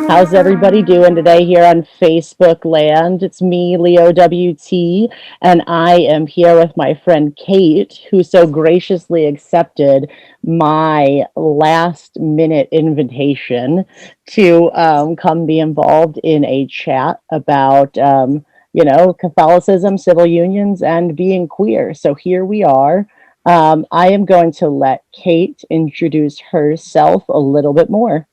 How's everybody doing today here on Facebook land? It's me, Leo WT, and I am here with my friend Cait, who so graciously accepted my last minute invitation to come be involved in a chat about, Catholicism, civil unions, and being queer. So here we are. I am going to let Cait introduce herself a little bit more.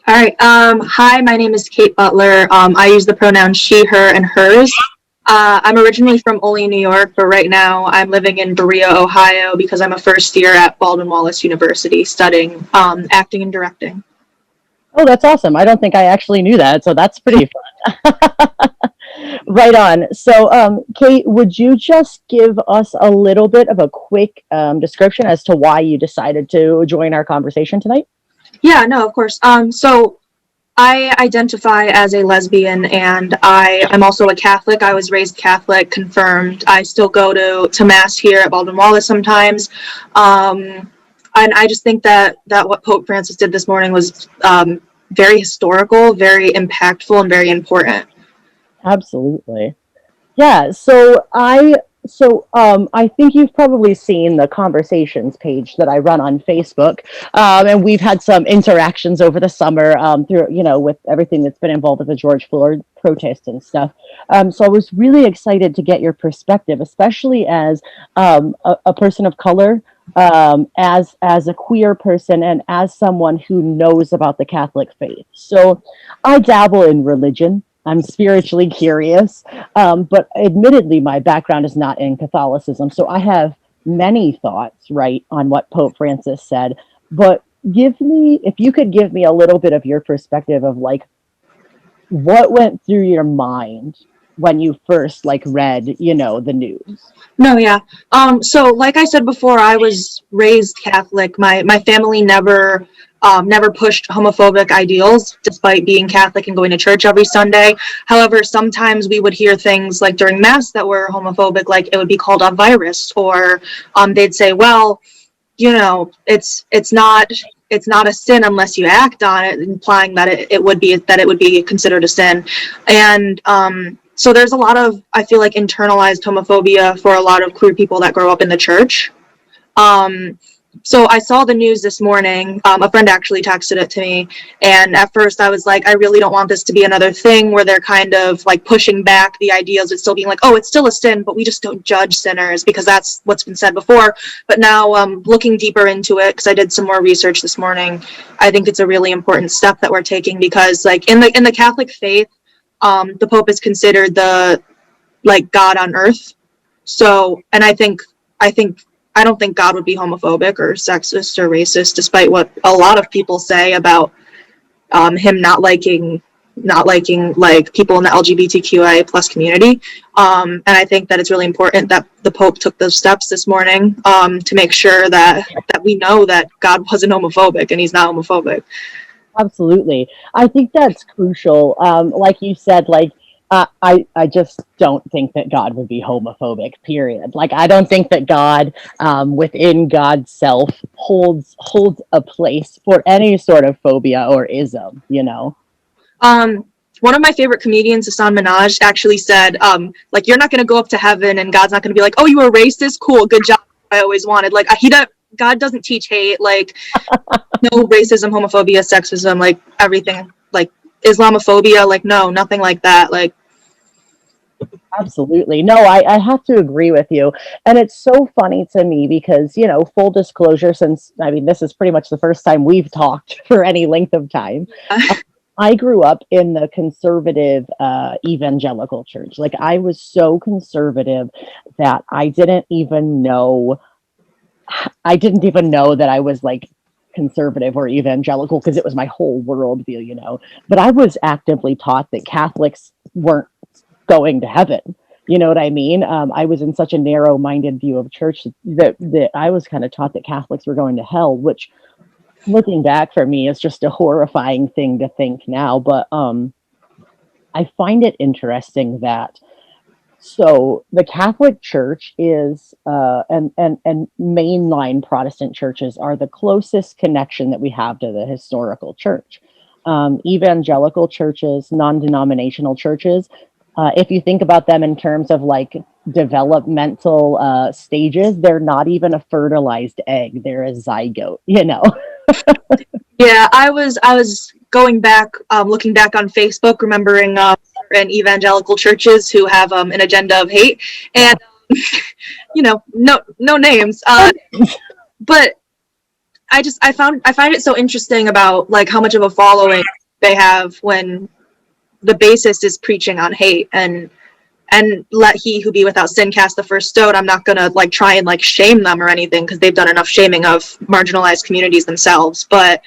All right. Hi, my name is Cait Butler. I use the pronouns she, her, and hers. I'm originally from Olean, New York, but right now I'm living in Berea, Ohio, because I'm a first year at Baldwin Wallace University studying acting and directing. Oh, that's awesome. I don't think I actually knew that, so that's pretty fun. Right on. So, Cait, would you just give us a little bit of a quick description as to why you decided to join our conversation tonight? Yeah, no, of course. So I identify as a lesbian, and I'm also a Catholic. I was raised Catholic, confirmed. I still go to Mass here at Baldwin Wallace sometimes. And I just think that what Pope Francis did this morning was very historical, very impactful, and very important. Absolutely. Yeah, I think you've probably seen the conversations page that I run on Facebook, and we've had some interactions over the summer through with everything that's been involved with the George Floyd protest and stuff. So I was really excited to get your perspective, especially as a person of color, as a queer person, and as someone who knows about the Catholic faith. So I dabble in religion. I'm spiritually curious, but admittedly, my background is not in Catholicism. So I have many thoughts, right, on what Pope Francis said. But if you could give me a little bit of your perspective of like what went through your mind when you first read, the news. No, yeah. So like I said before, I was raised Catholic. My family never pushed homophobic ideals, despite being Catholic and going to church every Sunday. However, sometimes we would hear things like during Mass that were homophobic, like it would be called a virus, or they'd say, well, it's not a sin unless you act on it, implying that it would be considered a sin. And so there's a lot of, I feel like, internalized homophobia for a lot of queer people that grow up in the church. So I saw the news this morning. A friend actually texted it to me. And at first I was like, I really don't want this to be another thing where they're kind of like pushing back the ideas of still being like, oh, it's still a sin, but we just don't judge sinners, because that's what's been said before. But now looking deeper into it, because I did some more research this morning, I think it's a really important step that we're taking, because like in the Catholic faith, the Pope is considered the God on earth. So, and I don't think God would be homophobic or sexist or racist, despite what a lot of people say about him not liking like people in the LGBTQIA plus community. And I think that it's really important that the Pope took those steps this morning to make sure that we know that God wasn't homophobic and he's not homophobic. Absolutely. I think that's crucial. Like you said, I just don't think that God would be homophobic, period. Like, I don't think that God, within God's self, holds a place for any sort of phobia or ism. One of my favorite comedians, Hassan Minaj, actually said, you're not going to go up to heaven and God's not going to be like, oh, you were racist? Cool, good job. I always wanted. God doesn't teach hate, no racism, homophobia, sexism, everything, Islamophobia, no, nothing like that. Absolutely. No, I have to agree with you. And it's so funny to me because, full disclosure, this is pretty much the first time we've talked for any length of time. I grew up in the conservative evangelical church. Like, I was so conservative that I didn't even know that I was conservative or evangelical, because it was my whole worldview. But I was actively taught that Catholics weren't going to heaven. You know what I mean? I was in such a narrow-minded view of church that I was kind of taught that Catholics were going to hell, which, looking back, for me, is just a horrifying thing to think now. But I find it interesting that the Catholic Church is and mainline Protestant churches are the closest connection that we have to the historical church. evangelical churches, non-denominational churches, if you think about them in terms of like developmental stages, they're not even a fertilized egg. They're a zygote, you know? Yeah, I was going back, looking back on Facebook, remembering certain evangelical churches who have an agenda of hate, and no names, but I find it so interesting about like how much of a following they have when the basis is preaching on hate and let he who be without sin cast the first stone. I'm not gonna like try and like shame them or anything because they've done enough shaming of marginalized communities themselves, but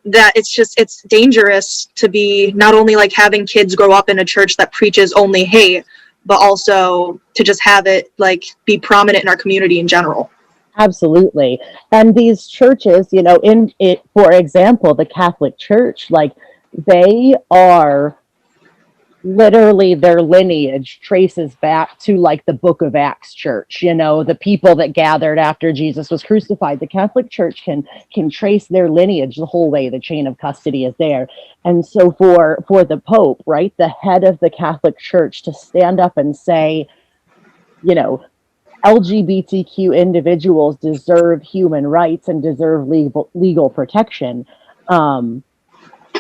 that it's dangerous to be not only like having kids grow up in a church that preaches only hate, but also to just have it like be prominent in our community in general. Absolutely. And these churches, you know, in it, for example, the Catholic Church, like they are literally their lineage traces back to like the Book of Acts church, you know, the people that gathered after Jesus was crucified. The Catholic Church can trace their lineage the whole way. The chain of custody is there. And so for the Pope, right, the head of the Catholic Church, to stand up and say, you know, LGBTQ individuals deserve human rights and deserve legal protection.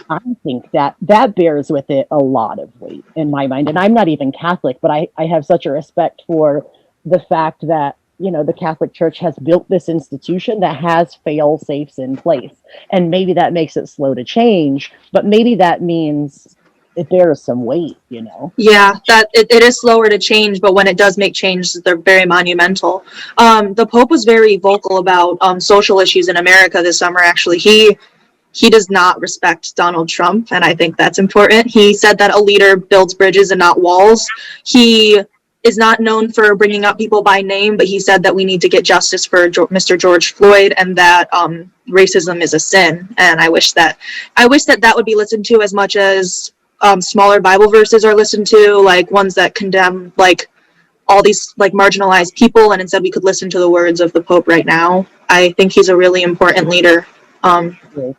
I think that bears with it a lot of weight in my mind. And I'm not even Catholic, but I have such a respect for the fact that, you know, the Catholic Church has built this institution that has fail safes in place. And maybe that makes it slow to change, but maybe that means it bears some weight, you know? Yeah, that it is slower to change, but when it does make change, they're very monumental. The Pope was very vocal about social issues in America this summer. Actually, he does not respect Donald Trump, and I think that's important. He said that a leader builds bridges and not walls. He is not known for bringing up people by name, but he said that we need to get justice for Mr. George Floyd, and that racism is a sin. And I wish that that would be listened to as much as smaller Bible verses are listened to, like ones that condemn like all these like marginalized people, and instead we could listen to the words of the Pope right now. I think he's a really important leader.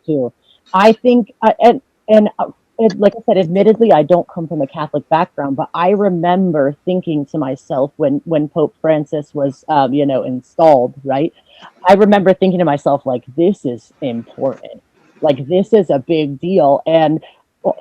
Too. I think, like I said, admittedly, I don't come from a Catholic background, but I remember thinking to myself when Pope Francis was, you know, installed, right? I remember thinking to myself, like, this is important. Like, this is a big deal. And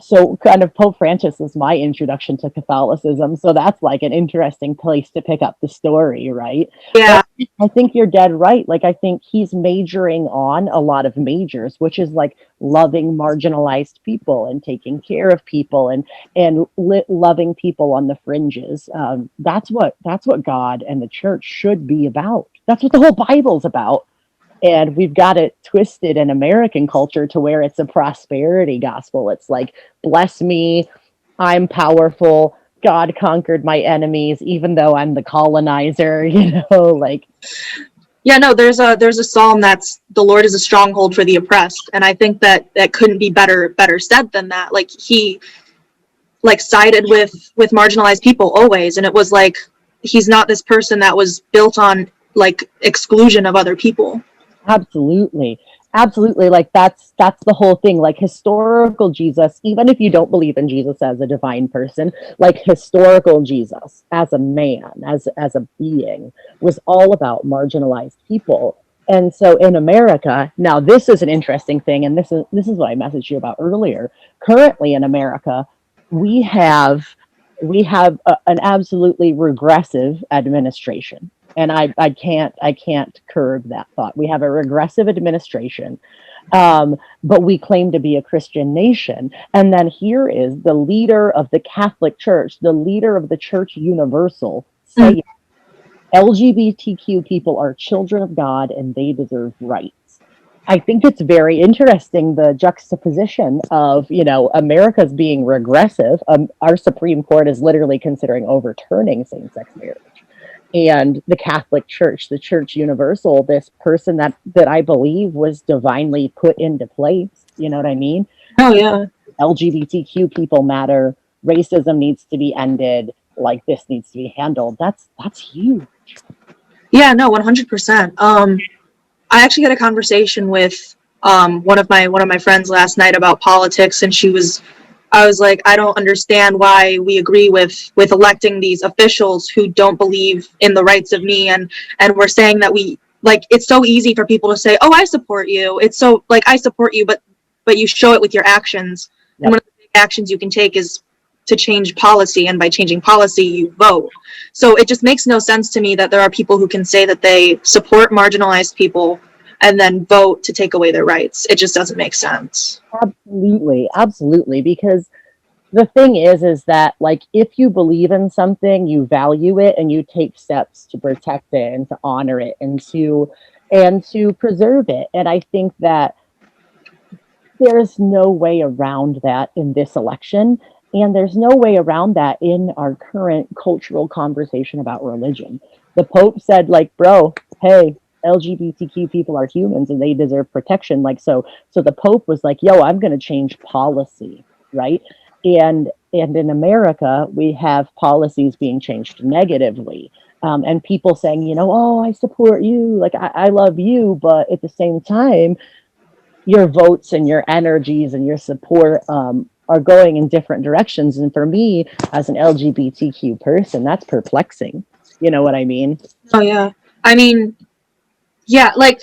so kind of Pope Francis was my introduction to Catholicism. So that's like an interesting place to pick up the story, right? Yeah. But I think you're dead right. Like, I think he's majoring on a lot of majors, which is like loving marginalized people and taking care of people and loving people on the fringes. That's what God and the church should be about. That's what the whole Bible's about. And we've got it twisted in American culture to where it's a prosperity gospel. It's like, bless me, I'm powerful, God conquered my enemies, even though I'm the colonizer, you know, like. Yeah, no, there's a psalm that's the Lord is a stronghold for the oppressed, and I think that couldn't be better said than that. Like he like sided with marginalized people always, and it was like he's not this person that was built on like exclusion of other people. Absolutely. Absolutely. Like that's the whole thing. Like historical Jesus, even if you don't believe in Jesus as a divine person, like historical Jesus as a man, as a being, was all about marginalized people. And so in America, now this is an interesting thing, and this is what I messaged you about earlier. Currently in America, we have an absolutely regressive administration, and I can't curb that thought. We have a regressive administration, but we claim to be a Christian nation. And then here is the leader of the Catholic Church, the leader of the Church Universal, saying LGBTQ people are children of God and they deserve rights. I think it's very interesting, the juxtaposition of, you know, America's being regressive. Our Supreme Court is literally considering overturning same-sex marriage. And the Catholic Church, the Church Universal, this person that I believe was divinely put into place. You know what I mean? Oh yeah. LGBTQ people matter. Racism needs to be ended. Like, this needs to be handled. That's huge. Yeah, no, 100%. I actually had a conversation with one of my friends last night about politics, and I was like, I don't understand why we agree with electing these officials who don't believe in the rights of me, and we're saying that we, like, it's so easy for people to say, oh, I support you. It's so, like, I support you, but you show it with your actions. Yep. And one of the big actions you can take is to change policy, and by changing policy, you vote. So it just makes no sense to me that there are people who can say that they support marginalized people and then vote to take away their rights. It just doesn't make sense. Absolutely, absolutely. Because the thing is that, like, if you believe in something, you value it, and you take steps to protect it and to honor it and to preserve it. And I think that there's no way around that in this election. And there's no way around that in our current cultural conversation about religion. The Pope said, like, bro, hey, LGBTQ people are humans and they deserve protection. Like, so the Pope was like, yo, I'm going to change policy, right? And in America, we have policies being changed negatively. And people saying, you know, oh, I support you, like, I love you, but at the same time, your votes and your energies and your support are going in different directions. And for me, as an LGBTQ person, that's perplexing. You know what I mean? Oh yeah. I mean, yeah, like,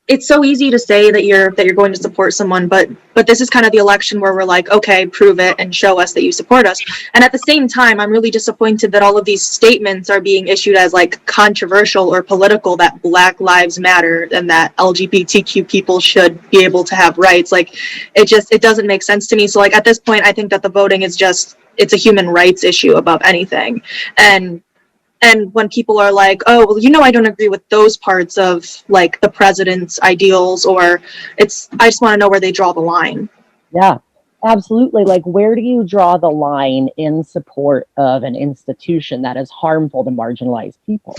it's so easy to say that you're going to support someone, but this is kind of the election where we're like, okay, prove it and show us that you support us. And at the same time, I'm really disappointed that all of these statements are being issued as like controversial or political, that Black Lives Matter and that LGBTQ people should be able to have rights. Like, it doesn't make sense to me. So like, at this point, I think that the voting is just, it's a human rights issue above anything. And when people are like, oh, well, you know, I don't agree with those parts of like the president's ideals, or I just want to know where they draw the line. Yeah, absolutely. Like, where do you draw the line in support of an institution that is harmful to marginalized people,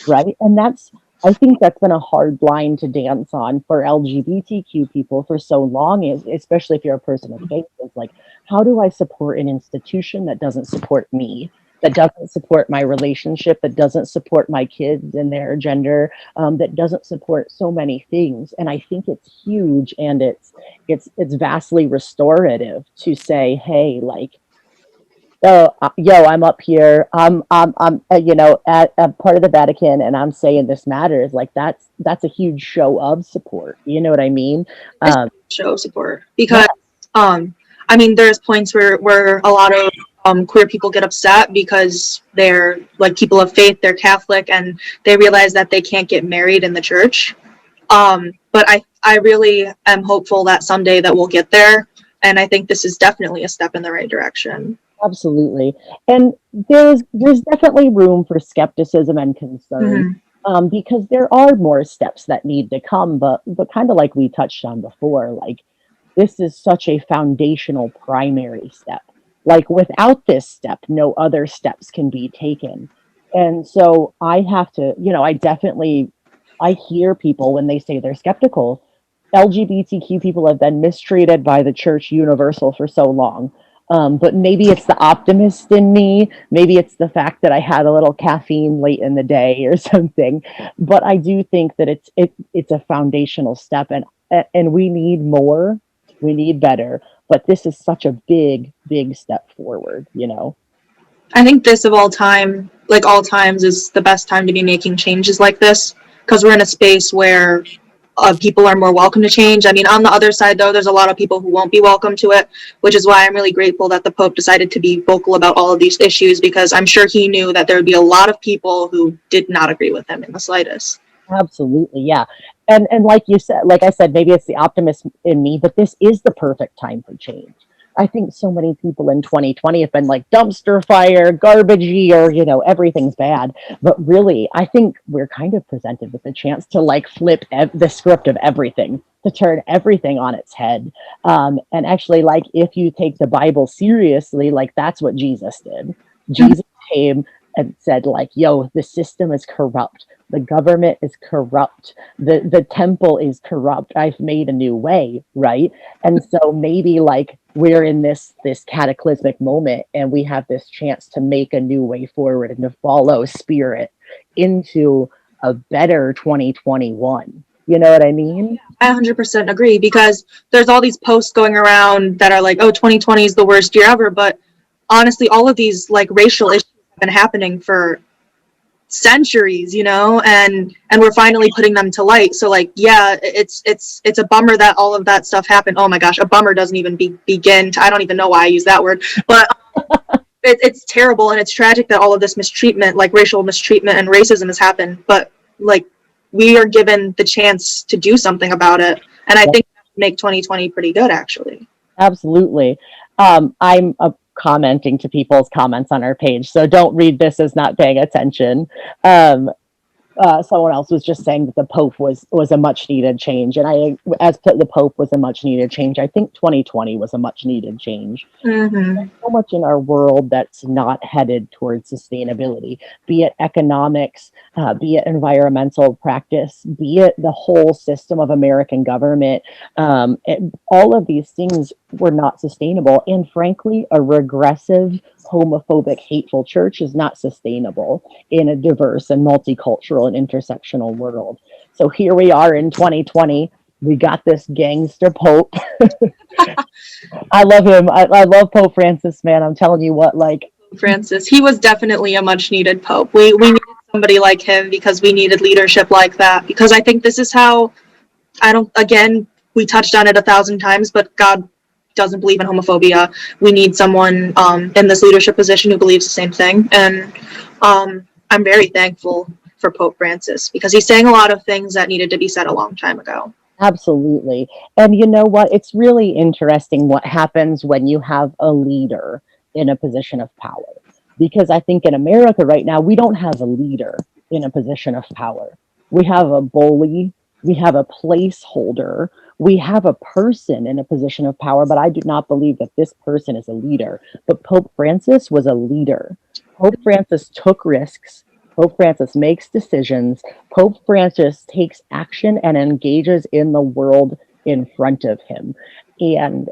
right? And I think that's been a hard line to dance on for LGBTQ people for so long, especially if you're a person of faith. It's like, how do I support an institution that doesn't support me, that doesn't support my relationship, that doesn't support my kids and their gender, that doesn't support so many things? And I think it's huge, and it's vastly restorative to say, hey, like, oh, yo, I'm up here. I'm you know, at part of the Vatican, and I'm saying this matters. Like, that's a huge show of support. You know what I mean? Show of support, because I mean, there's points where a lot of queer people get upset because they're like people of faith, they're Catholic, and they realize that they can't get married in the church. But I really am hopeful that someday that we'll get there, and I think this is definitely a step in the right direction. Absolutely. And there's definitely room for skepticism and concern, because there are more steps that need to come, but kind of like we touched on before, like, this is such a foundational primary step. Like, without this step, no other steps can be taken. And so I have to, you know, I hear people when they say they're skeptical. LGBTQ people have been mistreated by the church universal for so long. But maybe it's the optimist in me. Maybe it's the fact that I had a little caffeine late in the day or something. But I do think that it's a foundational step, and we need more. We need better. But this is such a big, big step forward, you know? I think this, of all time, like all times, is the best time to be making changes like this, because we're in a space where people are more welcome to change. I mean, on the other side, though, there's a lot of people who won't be welcome to it, which is why I'm really grateful that the Pope decided to be vocal about all of these issues, because I'm sure he knew that there would be a lot of people who did not agree with him in the slightest. Absolutely, yeah. And like you said, like I said, maybe it's the optimist in me, but this is the perfect time for change. I think so many people in 2020 have been like dumpster fire, garbagey, or, you know, everything's bad. But really, I think we're kind of presented with the chance to like flip the script of everything, to turn everything on its head. And actually, like, if you take the Bible seriously, like, that's what Jesus did. Jesus came and said, like, yo, the system is corrupt. The government is corrupt. The temple is corrupt. I've made a new way, right? And so maybe, like, we're in this cataclysmic moment, and we have this chance to make a new way forward and to follow spirit into a better 2021, You know what I mean? I 100% agree, because there's all these posts going around that are like, oh, 2020 is the worst year ever. But honestly, all of these like racial issues have been happening for centuries, and we're finally putting them to light. So like, yeah, it's a bummer that all of that stuff happened. Oh my gosh, a bummer doesn't even begin to, I don't even know why I use that word, but it's terrible, and it's tragic that all of this mistreatment, like racial mistreatment and racism, has happened. But like, we are given the chance to do something about it, and I think that would make 2020 pretty good, actually. Absolutely. I'm commenting to people's comments on our page, so don't read this as not paying attention. Um, Someone else was just saying that the Pope was a much needed change, and the Pope was a much needed change. I think 2020 was a much needed change. Mm-hmm. There's so much in our world that's not headed towards sustainability, be it economics, be it environmental practice, be it the whole system of American government. All of these things were not sustainable, and frankly, a regressive, homophobic, hateful church is not sustainable in a diverse and multicultural and intersectional world. So here we are in 2020. We got this gangster Pope. I love him. I love Pope Francis, man. I'm telling you what, like, Francis, he was definitely a much needed Pope. We needed somebody like him, because we needed leadership like that. Because I think this is how, again, we touched on it 1,000 times, but God doesn't believe in homophobia. We need someone in this leadership position who believes the same thing. And I'm very thankful for Pope Francis, because he's saying a lot of things that needed to be said a long time ago. absolutely. And you know what? It's really interesting what happens when you have a leader in a position of power. Because I think in America right now, we don't have a leader in a position of power. We have a bully, we have a placeholder, we have a person in a position of power, but I do not believe that this person is a leader. But Pope Francis was a leader. Pope Francis took risks. Pope Francis makes decisions. Pope Francis takes action and engages in the world in front of him. And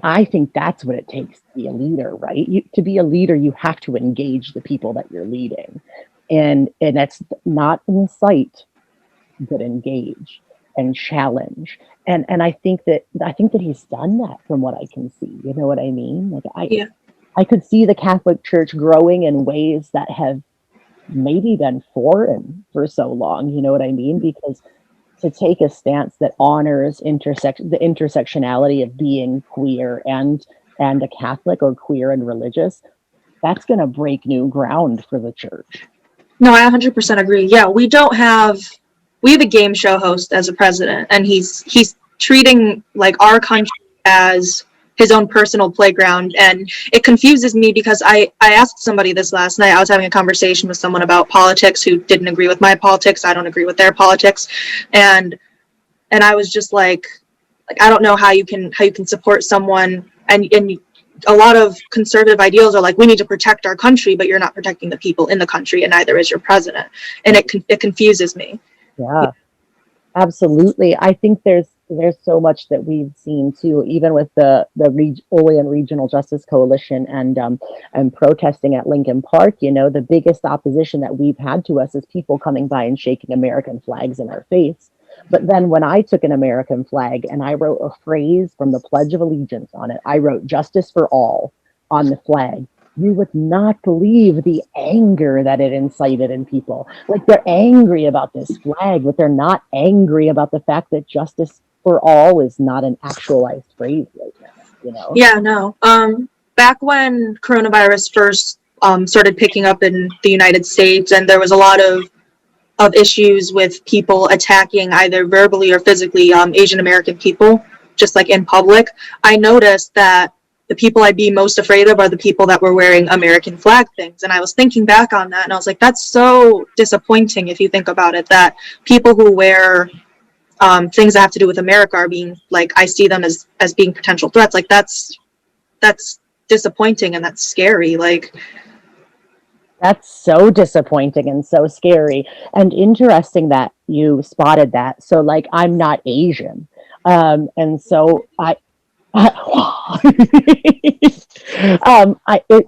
I think that's what it takes to be a leader, right? To be a leader, you have to engage the people that you're leading. And that's not incite, but engage and challenge. And I think that he's done that from what I can see. You know what I mean? Yeah. I could see the Catholic Church growing in ways that have maybe been foreign for so long. You know what I mean? Because to take a stance that honors the intersectionality of being queer and a Catholic, or queer and religious, that's going to break new ground for the church. No, I 100% agree. Yeah, we have a game show host as a president, and he's treating like our country as his own personal playground, and it confuses me, because I asked somebody this last night. I was having a conversation with someone about politics who didn't agree with my politics. I don't agree with their politics, and I was just like I don't know how you can support someone, and a lot of conservative ideals are like, we need to protect our country, but you're not protecting the people in the country, and neither is your president, and it confuses me. Yeah, absolutely. I think there's so much that we've seen too, even with the Olean Regional Justice Coalition and protesting at Lincoln Park. You know, the biggest opposition that we've had to us is people coming by and shaking American flags in our face. But then when I took an American flag and I wrote a phrase from the Pledge of Allegiance on it, I wrote "Justice for All" on the flag. You would not believe the anger that it incited in people. Like, they're angry about this flag, but they're not angry about the fact that justice for all is not an actualized phrase right now, you know? Yeah, no. Back when coronavirus first started picking up in the United States, and there was a lot of issues with people attacking either verbally or physically Asian American people, just like in public, I noticed that the people I'd be most afraid of are the people that were wearing American flag things. And I was thinking back on that, and I was like, that's so disappointing if you think about it, that people who wear things that have to do with America are being, like, I see them as being potential threats. Like, that's disappointing, and that's scary. Like, that's so disappointing and so scary. And interesting that you spotted that. So, like, I'm not Asian. And so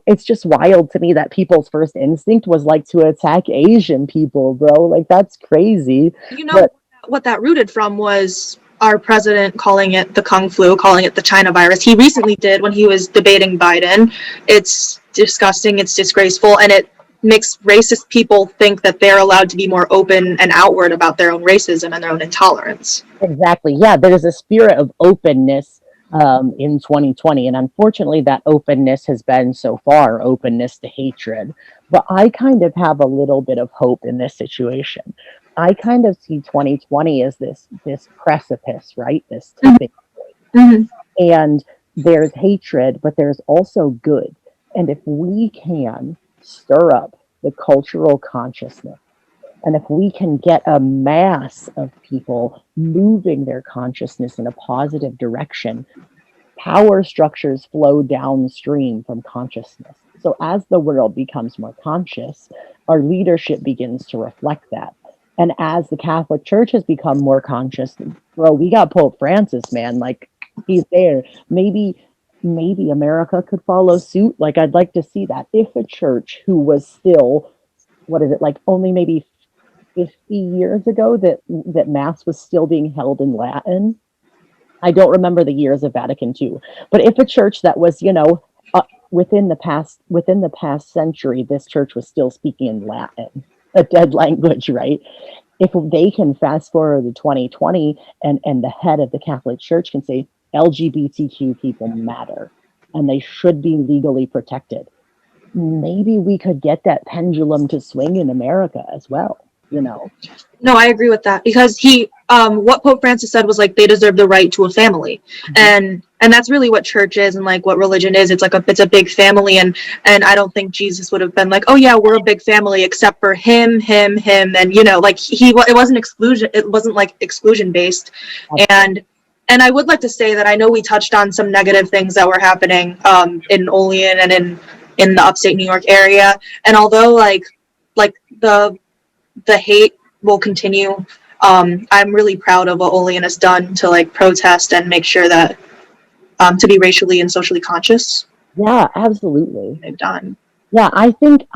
it's just wild to me that people's first instinct was like to attack Asian people, bro. Like, that's crazy. you know But what that what that rooted from was our president calling it the Kung flu, calling it the China virus. He recently did when he was debating Biden. It's disgusting, it's disgraceful, and it makes racist people think that they're allowed to be more open and outward about their own racism and their own intolerance. Exactly. Yeah, there is a spirit of openness in 2020, and unfortunately, that openness has been so far openness to hatred. But I kind of have a little bit of hope in this situation. I kind of see 2020 as this precipice, right? This tipping point, Mm-hmm. and there's hatred, but there's also good. And if we can stir up the cultural consciousness, and if we can get a mass of people moving their consciousness in a positive direction, power structures flow downstream from consciousness. So as the world becomes more conscious, our leadership begins to reflect that. And as the Catholic Church has become more conscious, bro, we got Pope Francis, man. Like, he's there. Maybe America could follow suit. Like, I'd like to see that. If a church who was still, what is it, like only maybe 50 years ago that mass was still being held in Latin. I don't remember the years of Vatican II, but if a church that was, within the past century, this church was still speaking in Latin, a dead language, right? If they can fast forward to 2020 and the head of the Catholic Church can say LGBTQ people matter and they should be legally protected, maybe we could get that pendulum to swing in America as well. No, I agree with that, because what Pope Francis said was like they deserve the right to a family, and that's really what church is and like what religion is. It's like it's a big family, and I don't think Jesus would have been like, oh yeah, we're a big family except for him, and like it wasn't exclusion. It wasn't like exclusion based, and I would like to say that I know we touched on some negative things that were happening in Olean and in the upstate New York area, and although like the hate will continue. I'm really proud of what Olean has done to like protest and make sure that to be racially and socially conscious. Yeah, absolutely. They've done. Yeah, I think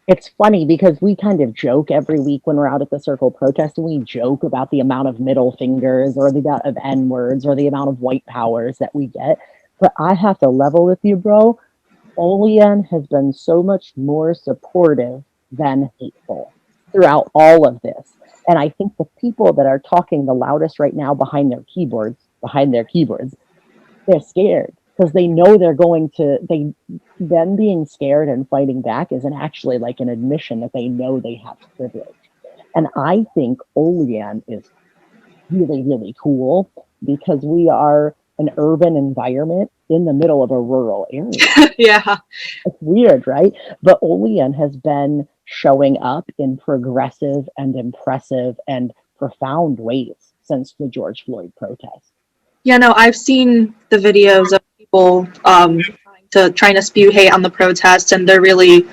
it's funny because we kind of joke every week when we're out at the circle protesting, we joke about the amount of middle fingers or the amount of N words or the amount of white powers that we get. But I have to level with you, bro. Olean has been so much more supportive than hateful throughout all of this. And I think the people that are talking the loudest right now behind their keyboards, they're scared because they know them being scared and fighting back isn't actually like an admission that they know they have privilege. And I think Olean is really, really cool because we are an urban environment in the middle of a rural area. Yeah. It's weird, right? But Olean has been showing up in progressive and impressive and profound ways since the George Floyd protest. Yeah, no, I've seen the videos of people trying to spew hate on the protests, and they're really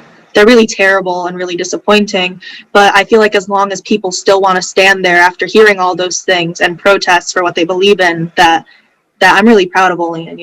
terrible and really disappointing. But I feel like as long as people still want to stand there after hearing all those things and protest for what they believe in, that I'm really proud of Olean,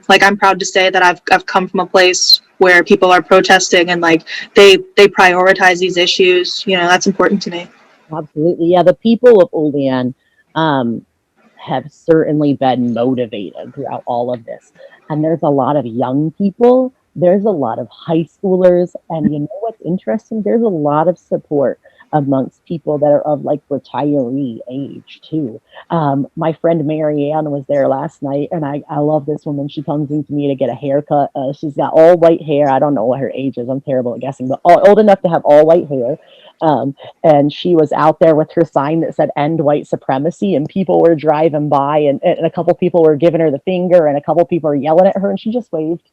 like I'm proud to say that I've come from a place where people are protesting and like they prioritize these issues. That's important to me. Absolutely. Yeah, the people of Olean have certainly been motivated throughout all of this. And there's a lot of young people, there's a lot of high schoolers, and you know what's interesting? There's a lot of support amongst people that are of like retiree age too. My friend Marianne was there last night, and I love this woman. She comes into me to get a haircut. She's got all white hair. I don't know what her age is. I'm terrible at guessing, but old enough to have all white hair. And she was out there with her sign that said "End White Supremacy," and people were driving by, and a couple people were giving her the finger, and a couple people were yelling at her, and she just waved.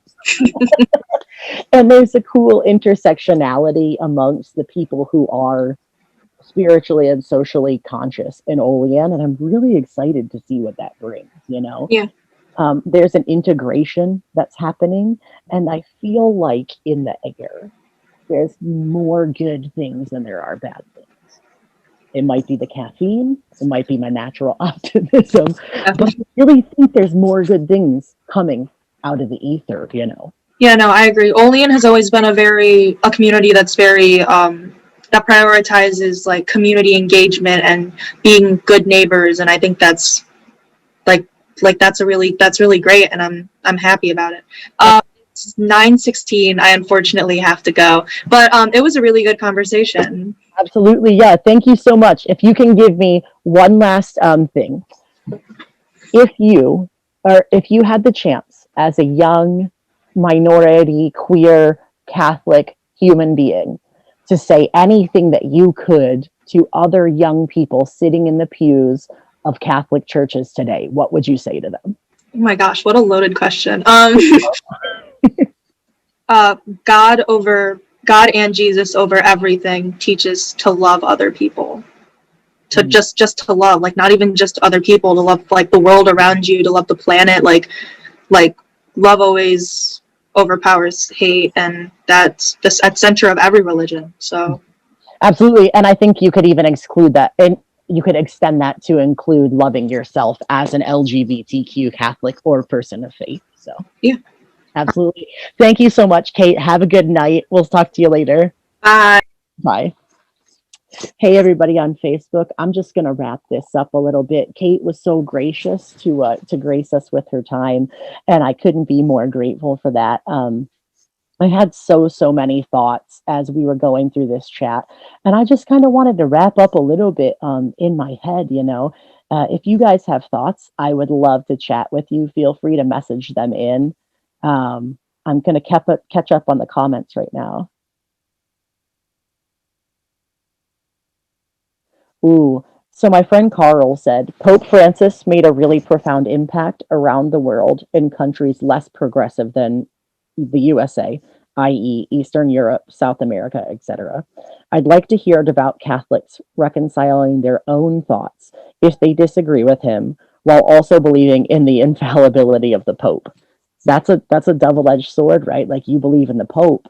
And there's a cool intersectionality amongst the people who are spiritually and socially conscious in Olean, and I'm really excited to see what that brings. Yeah. There's an integration that's happening, and I feel like in the air there's more good things than there are bad things. It might be the caffeine, it might be my natural optimism, but I really think there's more good things coming out of the ether. Yeah, no, I agree. Olean has always been a community that's very that prioritizes like community engagement and being good neighbors. And I think that's that's really great, and I'm happy about it. It's 9:16. I unfortunately have to go, but it was a really good conversation. Absolutely, yeah. Thank you so much. If you can give me one last thing, if you had the chance as a young minority queer Catholic human being to say anything that you could to other young people sitting in the pews of Catholic churches today, what would you say to them? Oh my gosh, what a loaded question. God and Jesus over everything teaches to love other people. To just to love, like not even just other people, to love like the world around you, to love the planet, like love always overpowers hate, and that's at center of every religion. So absolutely, and I think you could even exclude that, and you could extend that to include loving yourself as an LGBTQ Catholic or person of faith. So yeah, absolutely. Thank you so much, Cait. Have a good night. We'll talk to you later. bye. Bye. Hey, everybody on Facebook. I'm just going to wrap this up a little bit. Cait was so gracious to grace us with her time, and I couldn't be more grateful for that. I had so many thoughts as we were going through this chat, and I just kind of wanted to wrap up a little bit in my head, you know. If you guys have thoughts, I would love to chat with you. Feel free to message them in. I'm going to catch up on the comments right now. Ooh, so my friend Carl said, Pope Francis made a really profound impact around the world in countries less progressive than the USA, i.e. Eastern Europe, South America, etc. I'd like to hear devout Catholics reconciling their own thoughts if they disagree with him, while also believing in the infallibility of the Pope. That's a double-edged sword, right? Like, you believe in the Pope,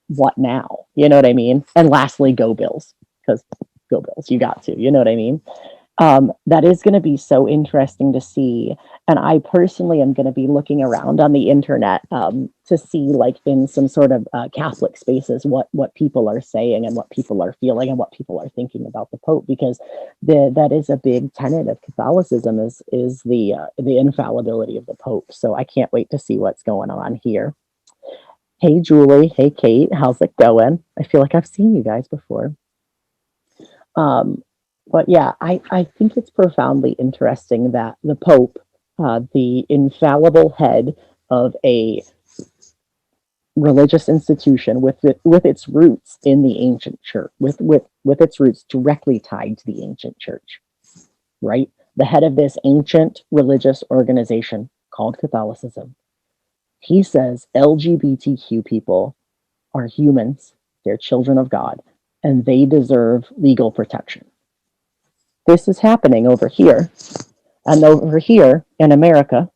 what now? You know what I mean? And lastly, go Bills, because go Bills, you got to, you know what I mean? That is going to be so interesting to see. And I personally am going to be looking around on the internet to see, like, in some sort of Catholic spaces, what people are saying and what people are feeling and what people are thinking about the Pope, because that is a big tenet of Catholicism is the infallibility of the Pope. So I can't wait to see what's going on here. Hey, Julie. Hey, Cait. How's it going? I feel like I've seen you guys before. But yeah, I think it's profoundly interesting that the Pope, the infallible head of a religious institution with its roots in the ancient church, with its roots directly tied to the ancient church, right? The head of this ancient religious organization called Catholicism. He says LGBTQ people are humans, they're children of God, and they deserve legal protection. This is happening over here. And over here in America,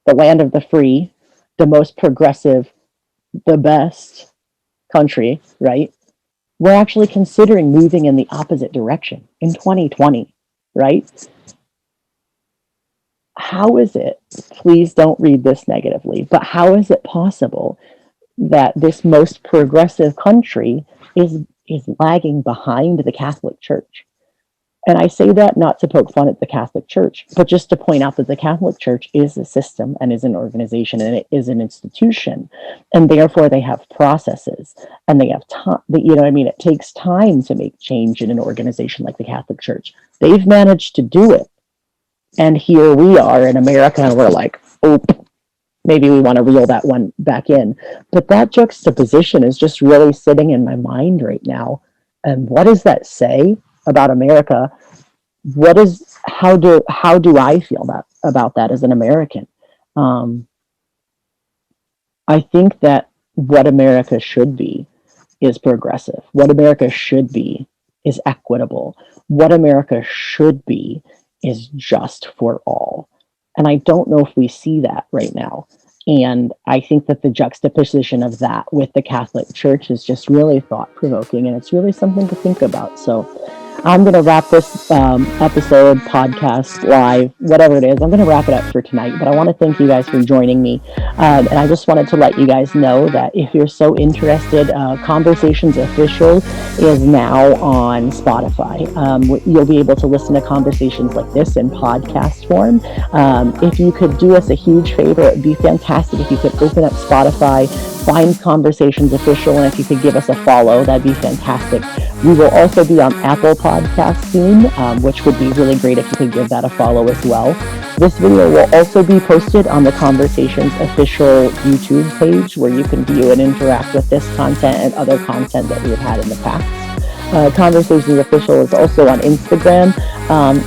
the land of the free, the most progressive, the best country, right? We're actually considering moving in the opposite direction in 2020, right? How is it, please don't read this negatively, but how is it possible that this most progressive country is lagging behind the Catholic Church? And I say that not to poke fun at the Catholic Church, but just to point out that the Catholic Church is a system and is an organization and it is an institution. And therefore they have processes and they have time, you know what I mean? It takes time to make change in an organization like the Catholic Church. They've managed to do it. And here we are in America and we're like, oh, maybe we want to reel that one back in. But that juxtaposition is just really sitting in my mind right now. And what does that say about America? How do I feel about that as an American? I think that what America should be is progressive. What America should be is equitable. What America should be is just for all. And I don't know if we see that right now. And I think that the juxtaposition of that with the Catholic Church is just really thought-provoking, and it's really something to think about. So I'm going to wrap this episode, podcast, live, whatever it is. I'm going to wrap it up for tonight, but I want to thank you guys for joining me. And I just wanted to let you guys know that if you're so interested, Conversations Official is now on Spotify. You'll be able to listen to conversations like this in podcast form. If you could do us a huge favor, it would be fantastic if you could open up Spotify, find Conversations Official, and if you could give us a follow, that'd be fantastic. We will also be on Apple Podcasts soon, which would be really great if you could give that a follow as well. This video will also be posted on the Conversations Official YouTube page, where you can view and interact with this content and other content that we've had in the past. Conversations Official is also on Instagram.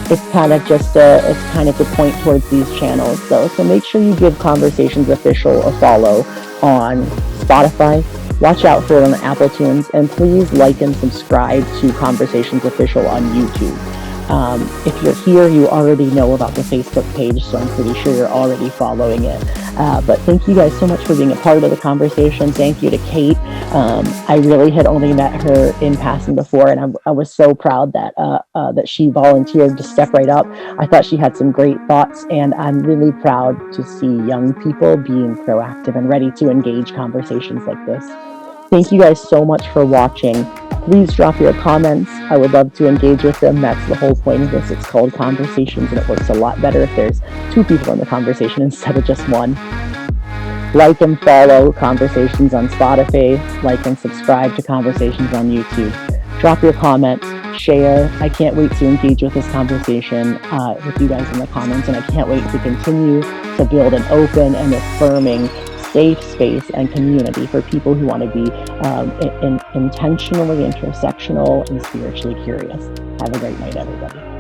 It's kind of just to point towards these channels. So make sure you give Conversations Official a follow on Spotify. Watch out for it on Apple Tunes, and please like and subscribe to Conversations Official on YouTube. If you're here, you already know about the Facebook page, so I'm pretty sure you're already following it. But thank you guys so much for being a part of the conversation. Thank you to Cait. I really had only met her in passing before, and I was so proud that that she volunteered to step right up. I thought she had some great thoughts, and I'm really proud to see young people being proactive and ready to engage conversations like this. Thank you guys so much for watching. Please drop your comments. I would love to engage with them. That's the whole point of this. It's called Conversations, and it works a lot better if there's two people in the conversation instead of just one. Like and follow Conversations on Spotify. Like and subscribe to Conversations on YouTube. Drop your comments. Share. I can't wait to engage with this conversation with you guys in the comments, and I can't wait to continue to build an open and affirming safe space and community for people who want to be intentionally intersectional and spiritually curious. Have a great night, everybody.